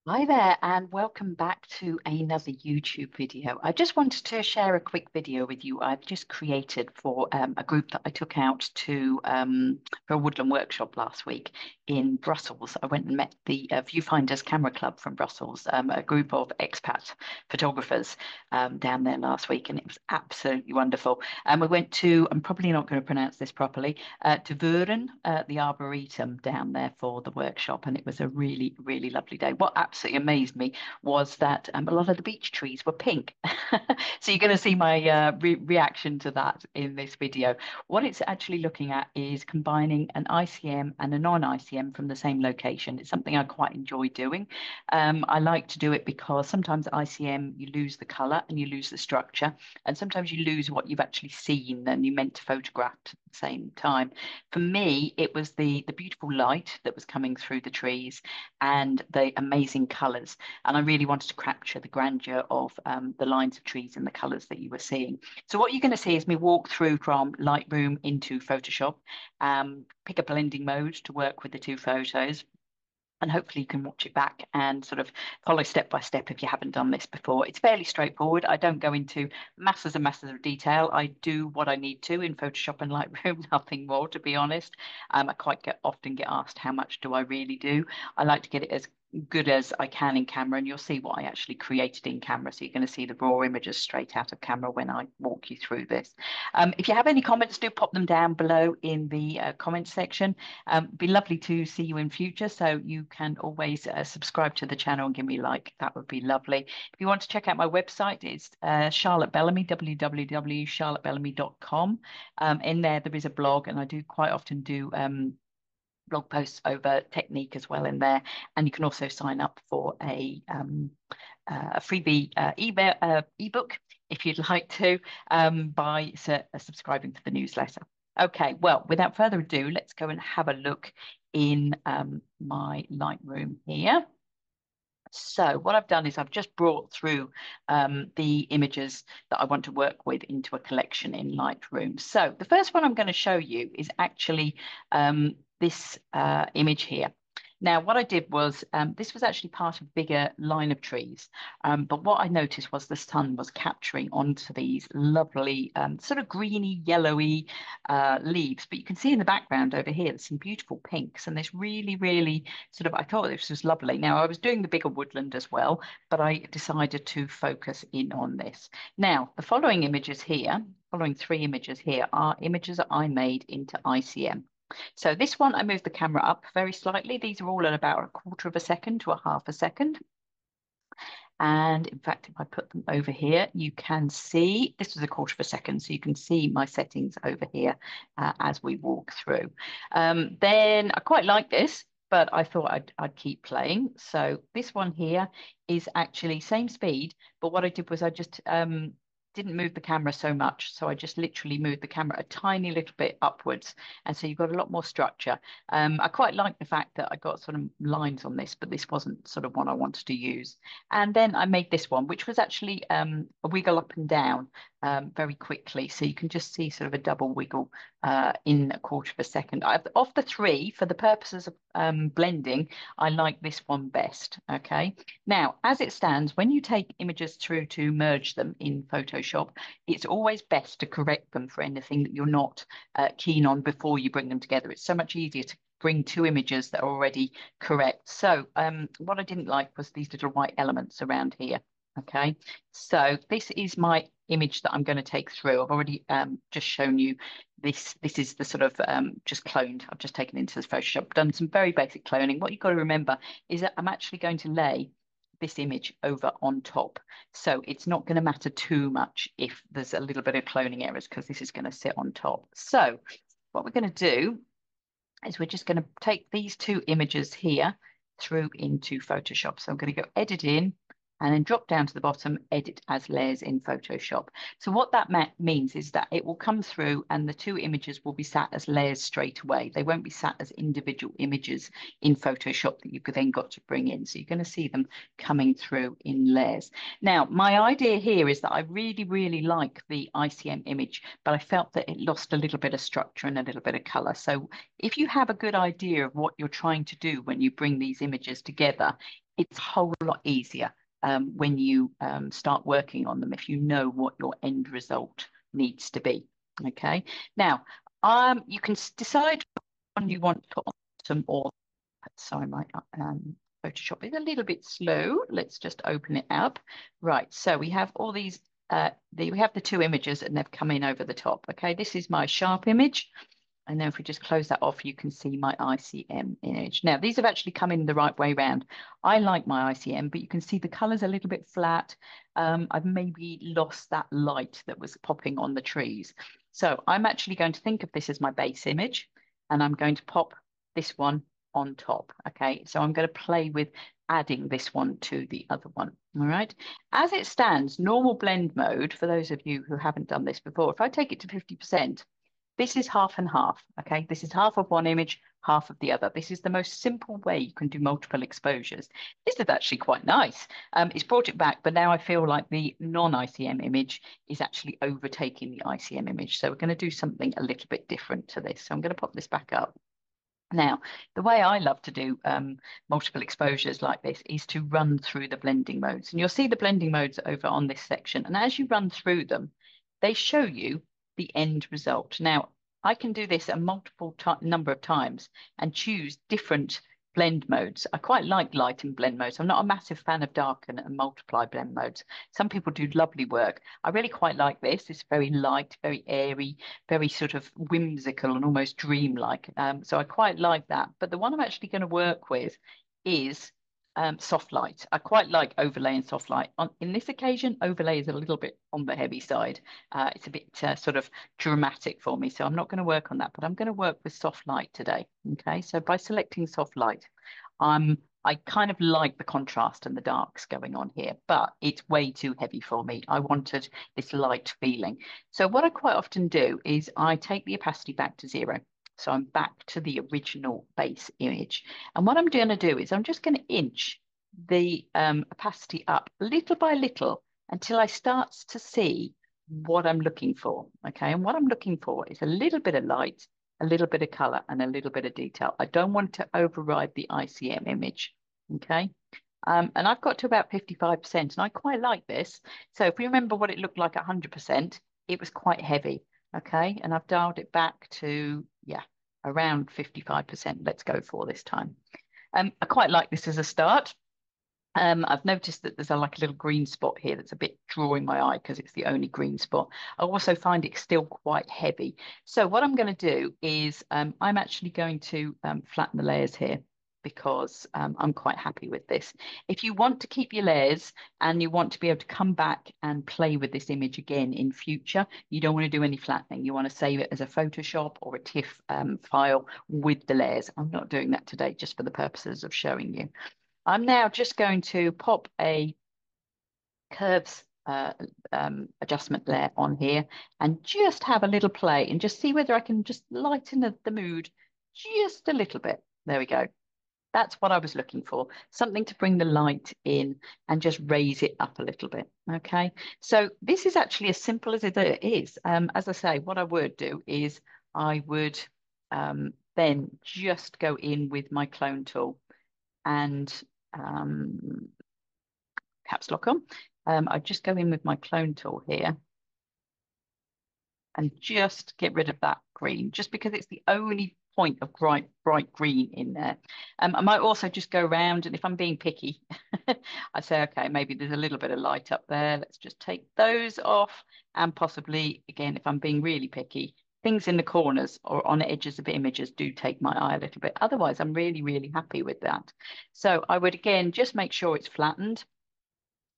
Hi there, and welcome back to another YouTube video. I just wanted to share a quick video with you I've just created for a group that I took out to for a Woodland workshop last week in Brussels. I went and met the Viewfinders Camera Club from Brussels, a group of expat photographers down there last week, and it was absolutely wonderful. And we went to, I'm probably not going to pronounce this properly, Tervuren, the Arboretum down there for the workshop, and it was a really, really lovely day. What absolutely amazed me was that a lot of the beech trees were pink. So you're going to see my reaction to that in this video. What it's actually looking at is combining an ICM and a non-ICM from the same location. It's something I quite enjoy doing. I like to do it because sometimes ICM you lose the color and you lose the structure, and sometimes you lose what you've actually seen and you meant to photograph at the same time. For me, it was the beautiful light that was coming through the trees and the amazing colors. And I really wanted to capture the grandeur of the lines of trees and the colors that you were seeing. So what you're going to see is me walk through from Lightroom into Photoshop, pick a blending mode to work with the two photos, and hopefully you can watch it back and sort of follow step by step if you haven't done this before. It's fairly straightforward. I don't go into masses and masses of detail. I do what I need to in Photoshop and Lightroom, nothing more, to be honest. I quite often get asked how much do I really do. I like to get it as good as I can in camera, and you'll see what I actually created in camera. So you're going to see the raw images straight out of camera when I walk you through this. If you have any comments, do pop them down below in the comments section. Be lovely to see you in future. So you can always subscribe to the channel and give me a like. That would be lovely. If you want to check out my website, it's Charlotte Bellamy, www.charlottebellamy.com. In there is a blog, and I do quite often do blog posts over technique as well in there. And you can also sign up for a freebie ebook if you'd like to by subscribing to the newsletter. Okay, well, without further ado, let's go and have a look in my Lightroom here. So what I've done is I've just brought through the images that I want to work with into a collection in Lightroom. So the first one I'm going to show you is actually this image here. Now, what I did was this was actually part of a bigger line of trees, but what I noticed was the sun was capturing onto these lovely sort of greeny, yellowy leaves. But you can see in the background over here, there's some beautiful pinks, and this really, really sort of, I thought this was lovely. Now, I was doing the bigger woodland as well, but I decided to focus in on this. Now, the following images here, following three images here, are images that I made into ICM. So this one, I moved the camera up very slightly. These are all at about a quarter of a second to a half a second. And in fact, if I put them over here, you can see this was a quarter of a second. So you can see my settings over here as we walk through. Then I quite like this, but I thought I'd keep playing. So this one here is actually same speed, but what I did was I just didn't move the camera so much. So I just literally moved the camera a tiny little bit upwards. And so you've got a lot more structure. I quite like the fact that I got sort of lines on this, but this wasn't sort of what I wanted to use. And then I made this one, which was actually a wiggle up and down very quickly. So you can just see sort of a double wiggle in a quarter of a second. Of the three, for the purposes of blending, I like this one best. Okay. Now, as it stands, when you take images through to merge them in Photoshop, it's always best to correct them for anything that you're not keen on before you bring them together. It's so much easier to bring two images that are already correct. So what I didn't like was these little white elements around here. Okay, so this is my image that I'm going to take through. I've already just shown you this. This is the sort of just cloned. I've just taken into the Photoshop, done some very basic cloning. What you've got to remember is that I'm actually going to lay this image over on top. So it's not going to matter too much if there's a little bit of cloning errors because this is going to sit on top. So what we're going to do is we're just going to take these two images here through into Photoshop. So I'm going to go edit in and then drop down to the bottom, edit as layers in Photoshop. So what that means is that it will come through and the two images will be sat as layers straight away. They won't be sat as individual images in Photoshop that you've then got to bring in. So you're going to see them coming through in layers. Now, my idea here is that I really, really like the ICM image, but I felt that it lost a little bit of structure and a little bit of color. So if you have a good idea of what you're trying to do when you bring these images together, it's a whole lot easier when you start working on them if you know what your end result needs to be. Okay. Now, you can decide when you want to put on some or. Sorry, my Photoshop is a little bit slow. Let's just open it up. Right. So we have all these. We have the two images and they've come in over the top. Okay. This is my sharp image. And then if we just close that off, you can see my ICM image. Now, these have actually come in the right way round. I like my ICM, but you can see the color's a little bit flat. I've maybe lost that light that was popping on the trees. So I'm actually going to think of this as my base image, and I'm going to pop this one on top. Okay, so I'm going to play with adding this one to the other one. All right. As it stands, normal blend mode, for those of you who haven't done this before, if I take it to 50%, this is half and half, okay? This is half of one image, half of the other. This is the most simple way you can do multiple exposures. This is actually quite nice. It's brought it back, but now I feel like the non-ICM image is actually overtaking the ICM image. So we're going to do something a little bit different to this. So I'm going to pop this back up. Now, the way I love to do multiple exposures like this is to run through the blending modes. And you'll see the blending modes over on this section. And as you run through them, they show you the end result. Now, I can do this a multiple number of times and choose different blend modes. I quite like light and blend modes. I'm not a massive fan of darken and multiply blend modes. Some people do lovely work. I really quite like this. It's very light, very airy, very sort of whimsical and almost dreamlike. So I quite like that. But the one I'm actually going to work with is soft light. I quite like overlay and soft light. In this occasion, overlay is a little bit on the heavy side. It's a bit sort of dramatic for me, so I'm not going to work on that, but I'm going to work with soft light today. Okay, so by selecting soft light, I kind of like the contrast and the darks going on here, but it's way too heavy for me. I wanted this light feeling. So what I quite often do is I take the opacity back to 0. So I'm back to the original base image. And what I'm going to do is I'm just going to inch the opacity up little by little until I start to see what I'm looking for. Okay. And what I'm looking for is a little bit of light, a little bit of color, and a little bit of detail. I don't want to override the ICM image. Okay. And I've got to about 55%, and I quite like this. So if we remember what it looked like at 100%, it was quite heavy. Okay. And I've dialed it back to, yeah, around 55%. Let's go for this time. I quite like this as a start. I've noticed that there's like a little green spot here that's a bit drawing my eye because it's the only green spot. I also find it still quite heavy. So what I'm going to do is I'm actually going to flatten the layers here because I'm quite happy with this. If you want to keep your layers and you want to be able to come back and play with this image again in future, you don't want to do any flattening. You want to save it as a Photoshop or a TIFF file with the layers. I'm not doing that today just for the purposes of showing you. I'm now just going to pop a curves adjustment layer on here and just have a little play and just see whether I can just lighten the mood just a little bit. There we go. That's what I was looking for, something to bring the light in and just raise it up a little bit. Okay, so this is actually as simple as it is. As I say, what I would do is I would then just go in with my clone tool and caps lock on. I just go in with my clone tool here and just get rid of that green, just because it's the only point of bright green in there. I might also just go around, and if I'm being picky, I say, okay, maybe there's a little bit of light up there. Let's just take those off. And possibly, again, if I'm being really picky, things in the corners or on the edges of images do take my eye a little bit. Otherwise, I'm really, really happy with that. So I would, again, just make sure it's flattened.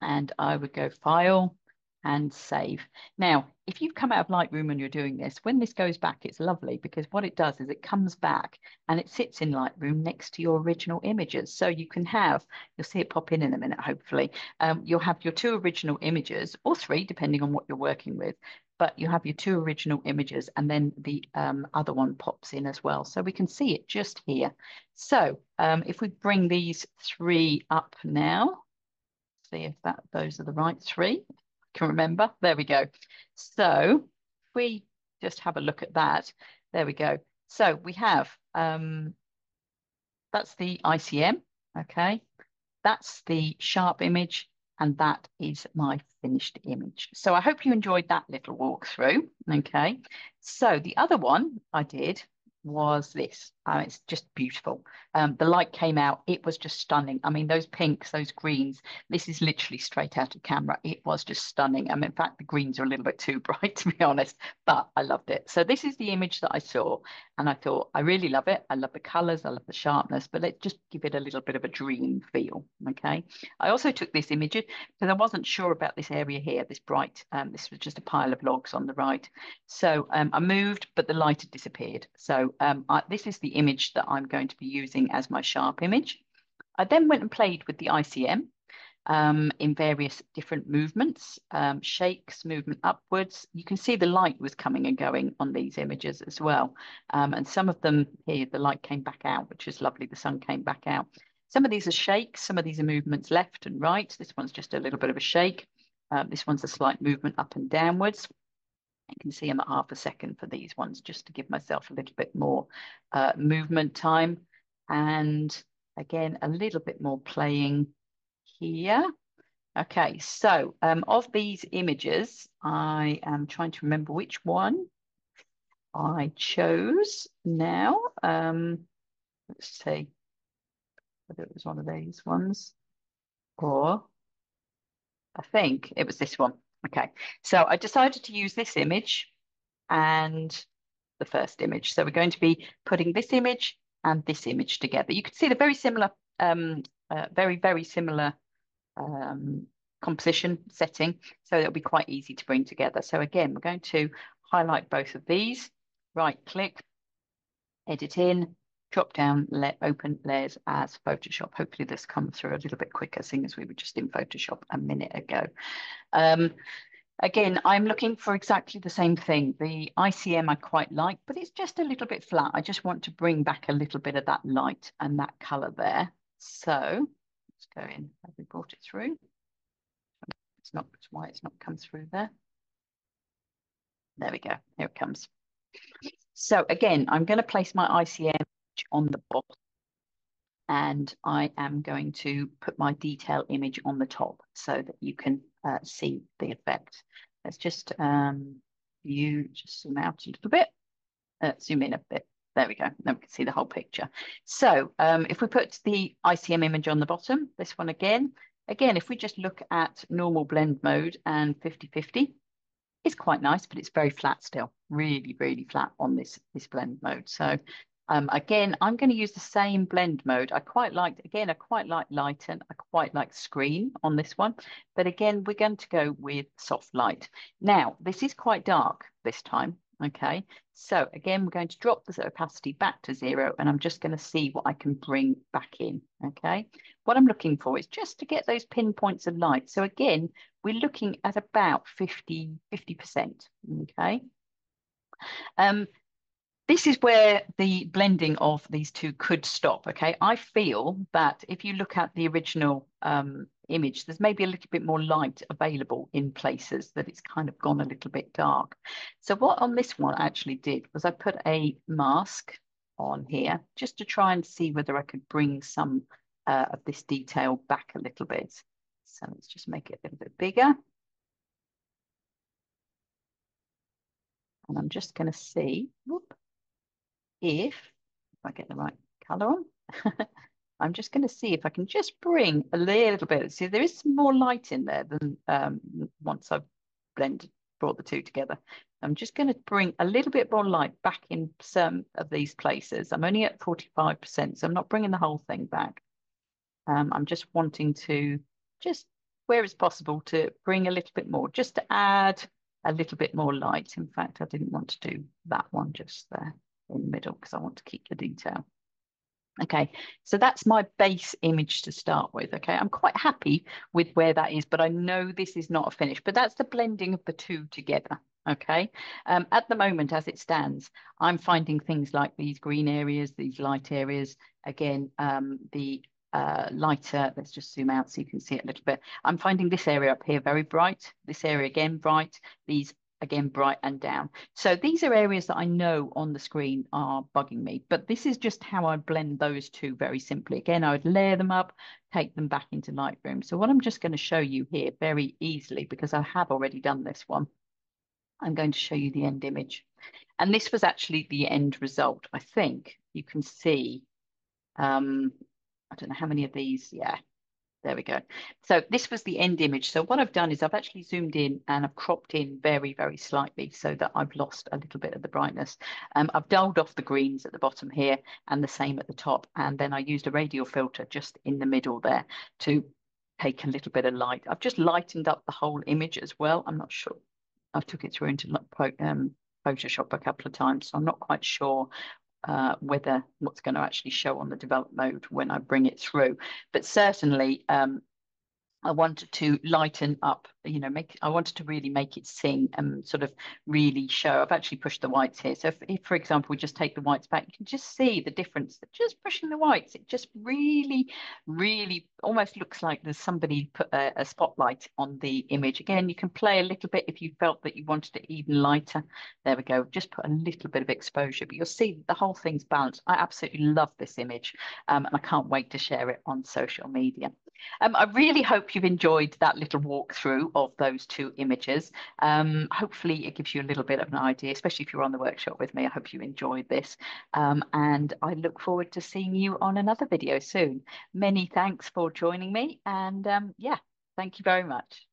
And I would go File and Save. Now, if you've come out of Lightroom and you're doing this, when this goes back, it's lovely because what it does is it comes back and it sits in Lightroom next to your original images. So you can have, you'll see it pop in a minute, hopefully. You'll have your 2 original images, or 3, depending on what you're working with. But you have your 2 original images and then the other one pops in as well. So we can see it just here. So if we bring these 3 up now, see if those are the right 3. I can remember. There we go. So if we just have a look at that, there we go. So we have that's the ICM. Okay. that's the sharp image, and that is my finished image. So I hope you enjoyed that little walkthrough. Okay. So the other one I did was this. It's just beautiful. The light came out. It was just stunning. I mean, those pinks, those greens, this is literally straight out of camera. It was just stunning. I mean, in fact, the greens are a little bit too bright, to be honest, but I loved it. So this is the image that I saw, and I thought, I really love it. I love the colors. I love the sharpness, but let's just give it a little bit of a dream feel. Okay. I also took this image because I wasn't sure about this area here, this bright, this was just a pile of logs on the right. So I moved, but the light had disappeared. So this is the image that I'm going to be using as my sharp image. I then went and played with the ICM in various different movements, shakes, movement upwards. You can see the light was coming and going on these images as well. And some of them here, the light came back out, which is lovely. The sun came back out. Some of these are shakes. Some of these are movements left and right. This one's just a little bit of a shake. This one's a slight movement up and downwards. You can see I'm at half a second for these ones, just to give myself a little bit more movement time. And again, a little bit more playing here. Okay, so of these images, I am trying to remember which one I chose now. Let's see whether it was one of these ones, or I think it was this one. Okay, so I decided to use this image and the first image. So we're going to be putting this image and this image together. You can see they're very similar, very similar composition setting. So it'll be quite easy to bring together. So again, we're going to highlight both of these, right click, edit in, drop down, open layers as Photoshop. Hopefully this comes through a little bit quicker, seeing as we were just in Photoshop a minute ago. Again, I'm looking for exactly the same thing. The ICM I quite like, but it's just a little bit flat. I just want to bring back a little bit of that light and that color there. So let's go in. Have we brought it through? It's not, it's why it's not come through there. There we go. Here it comes. So again, I'm going to place my ICM on the bottom, and I am going to put my detail image on the top so that you can see the effect. Let's just just zoom out a little bit, zoom in a bit. There we go. Now we can see the whole picture. So if we put the ICM image on the bottom, this one again, if we just look at normal blend mode and 50/50, it's quite nice, but it's very flat still, really flat on this blend mode. So again, I'm going to use the same blend mode. I quite like lighten, I quite like screen on this one, but again, we're going to go with soft light. Now, this is quite dark this time. Okay, so again, we're going to drop the opacity back to 0, and I'm just going to see what I can bring back in. Okay, what I'm looking for is just to get those pinpoints of light. So again, we're looking at about 50%. Okay. This is where the blending of these two could stop. Okay, I feel that if you look at the original image, there's maybe a little bit more light available in places that it's kind of gone a little bit dark. So what on this one I actually did was I put a mask on here just to try and see whether I could bring some of this detail back a little bit. So let's just make it a little bit bigger. And I'm just going to see if I get the right color on. I'm just going to see if I can just bring a little bit. See, there is some more light in there than once I've brought the two together. I'm just going to bring a little bit more light back in some of these places. I'm only at 45%, so I'm not bringing the whole thing back. I'm just wanting to, just where it's possible, to bring a little bit more, just to add a little bit more light. In fact, I didn't want to do that one just there in the middle because I want to keep the detail. Okay, so that's my base image to start with. Okay, I'm quite happy with where that is, but I know this is not a finish, but that's the blending of the two together. Okay, at the moment, as it stands, I'm finding things like these green areas, these light areas, again, the lighter, let's just zoom out so you can see it a little bit. I'm finding this area up here very bright, this area again bright, these again, bright and down. So these are areas that I know on the screen are bugging me, but this is just how I blend those two very simply. Again, I would layer them up, take them back into Lightroom. So what I'm just going to show you here very easily, because I have already done this one, I'm going to show you the end image. And this was actually the end result. I think you can see, I don't know how many of these, yeah, there we go. So this was the end image. So what I've done is I've actually zoomed in and I've cropped in very, very slightly so that I've lost a little bit of the brightness. I've dulled off the greens at the bottom here and the same at the top. And then I used a radial filter just in the middle there to take a little bit of light. I've just lightened up the whole image as well. I'm not sure. I've took it through into Photoshop a couple of times, so I'm not quite sure whether what's going to actually show on the develop mode when I bring it through. But certainly, I wanted to lighten up, I wanted to really make it sing and sort of really show. I've actually pushed the whites here. So if, for example, we just take the whites back, you can just see the difference. Just pushing the whites, it just really, really almost looks like there's somebody put a spotlight on the image. Again, you can play a little bit if you felt that you wanted it even lighter. There we go. Just put a little bit of exposure, but you'll see the whole thing's balanced. I absolutely love this image, and I can't wait to share it on social media. I really hope you've enjoyed that little walkthrough of those two images. Hopefully it gives you a little bit of an idea, especially if you're on the workshop with me. I hope you enjoyed this. And I look forward to seeing you on another video soon. Many thanks for joining me. And yeah, thank you very much.